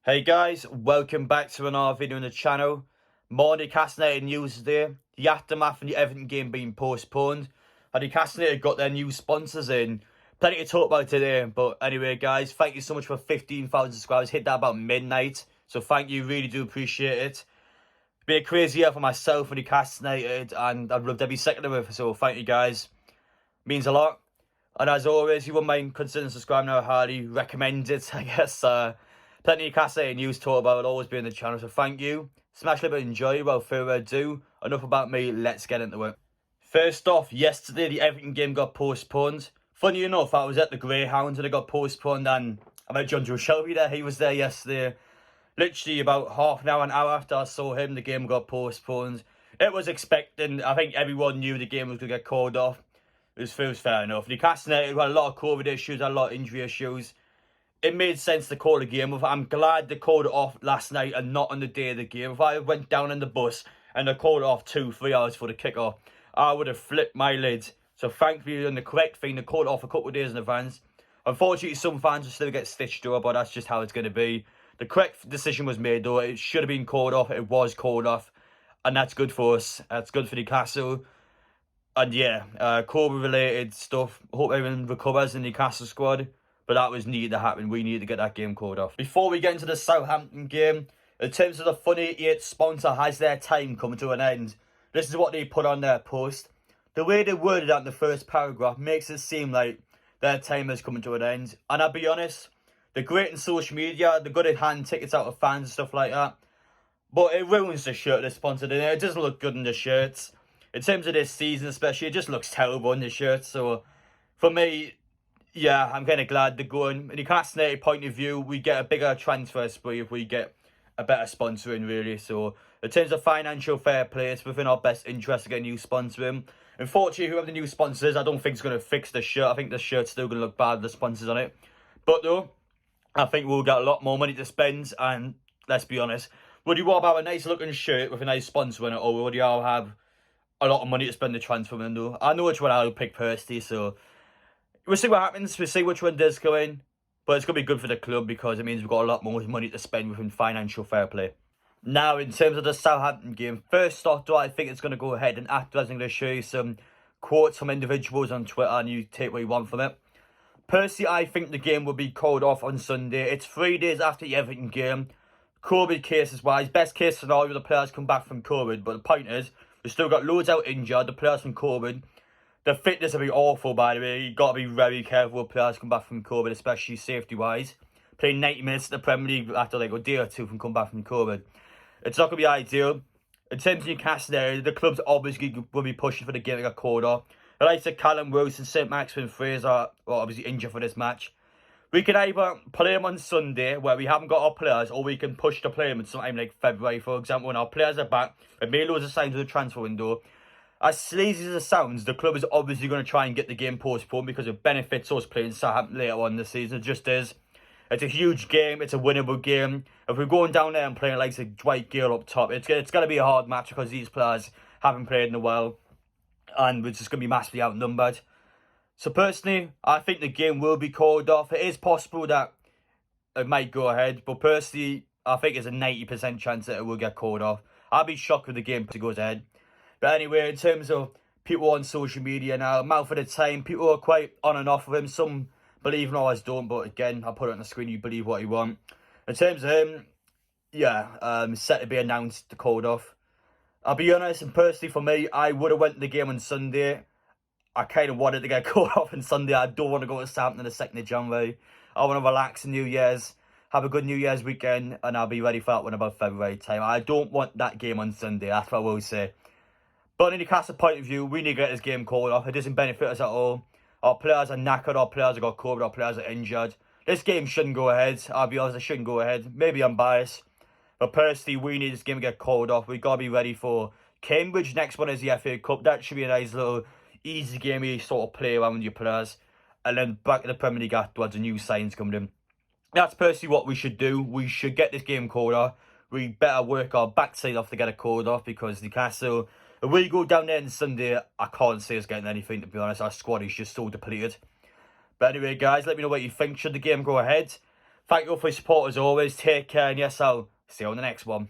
Hey guys, welcome back to another video on the channel. More Newcastle United news today. The aftermath of the Everton game being postponed. And Newcastle United got their new sponsors in. Plenty to talk about today. But anyway guys, thank you so much for 15,000 subscribers. Hit that about midnight. So thank you, really do appreciate it. Been a crazy year for myself and Newcastle United. And I've loved every second of it. So thank you guys. Means a lot. And as always, if you wouldn't mind considering subscribing, I highly recommend it. I guess plenty of Newcastle United news to talk about. Will always be on the channel, so thank you. Smash like and enjoy. Without further ado, enough about me. Let's get into it. First off, yesterday the Everton game got postponed. Funny enough, I was at the Greyhounds when it got postponed, and I met John Joe Shelby there. He was there yesterday. Literally about half an hour after I saw him, the game got postponed. It was expecting. I think everyone knew the game was going to get called off. It was fair enough. Newcastle United had a lot of COVID issues, had a lot of injury issues. It made sense to call the game off. I'm glad they called it off last night and not on the day of the game. If I went down in the bus and they called it off 2-3 hours for the kickoff, I would have flipped my lid. So thankfully, they're doing the correct thing. They called it off a couple of days in advance. Unfortunately, some fans will still get stitched up, but that's just how it's going to be. The correct decision was made, though. It should have been called off. It was called off. And that's good for us. That's good for Newcastle. And yeah, COVID-related stuff. Hope everyone recovers in the Newcastle squad. But that was needed to happen. We needed to get that game called off. Before we get into the Southampton game, in terms of the Fun 88 sponsor, has their time come to an end? This is what they put on their post. The way they worded that in the first paragraph makes it seem like their time is coming to an end. And I'll be honest, they're great in social media. They're good at handing tickets out of fans and stuff like that. But it ruins the shirt they're sponsored in. It doesn't look good in the shirts. In terms of this season especially, it just looks terrible in the shirts. So, for me, yeah, I'm kind of glad they're going. In the Newcastle United point of view, we get a bigger transfer spree if we get a better sponsor in, really. So, in terms of financial fair play, it's within our best interest to get a new sponsor in. Unfortunately, whoever the new sponsor is, I don't think it's going to fix the shirt. I think the shirt's still going to look bad with the sponsors on it. But, though, I think we'll get a lot more money to spend. And, let's be honest, would you want to have a nice-looking shirt with a nice sponsor in it, or would you have a lot of money to spend the transfer window? I know which one I'll pick personally, so we'll see what happens. We'll see which one does go in. But it's going to be good for the club because it means we've got a lot more money to spend within financial fair play. Now, in terms of the Southampton game, first off, do I think it's going to go ahead and act as I'm going to show you some quotes from individuals on Twitter and you take what you want from it. Personally, I think the game will be called off on Sunday. It's 3 days after the Everton game. COVID cases-wise, best case scenario, the players come back from COVID. But the point is, we've still got loads out injured, the players from COVID. The fitness will be awful, by the way. You've got to be very careful when players come back from COVID, especially safety-wise. Playing 90 minutes in the Premier League after like a day or two from coming back from COVID. It's not going to be ideal. In terms of Newcastle, the club's obviously will be pushing for the game to get called off. The likes of Callum Wilson, St. Maximin Fraser are obviously injured for this match. We can either play them on Sunday, where we haven't got our players, or we can push to play them in sometime like February, for example, when our players are back. We've made loads of signs with the transfer window. As sleazy as it sounds, the club is obviously going to try and get the game postponed because it benefits us playing Southampton later on in the season. It just is. It's a huge game. It's a winnable game. If we're going down there and playing like a Dwight Gale up top, it's going to be a hard match because these players haven't played in a while. And we're just going to be massively outnumbered. So personally, I think the game will be called off. It is possible that it might go ahead. But personally, I think there's a 90% chance that it will get called off. I'll be shocked if the game goes ahead. But anyway, in terms of people on social media now, mouth at a time, people are quite on and off of him. Some believe and others don't. But again, I'll put it on the screen. You believe what you want. In terms of him, yeah, set to be announced, called off. I'll be honest, and personally for me, I would have went to the game on Sunday. I kind of wanted to get called off on Sunday. I don't want to go to Southampton on the 2nd of January. I want to relax in New Year's, have a good New Year's weekend, and I'll be ready for that one about February time. I don't want that game on Sunday, that's what I will say. But in the Newcastle point of view, we need to get this game called off. It doesn't benefit us at all. Our players are knackered, our players have got COVID, our players are injured. This game shouldn't go ahead. I'll be honest, it shouldn't go ahead. Maybe I'm biased. But personally, we need this game to get called off. We've got to be ready for Cambridge. Next one is the FA Cup. That should be a nice little easy game where you sort of play around with your players. And then back to the Premier League afterwards, a new signs coming in. That's personally what we should do. We should get this game called off. We better work our backside off to get it called off because Newcastle, if we go down there on Sunday, I can't see us getting anything, to be honest. Our squad is just so depleted. But anyway, guys, let me know what you think. Should the game go ahead? Thank you for your support as always. Take care, and yes, I'll see you on the next one.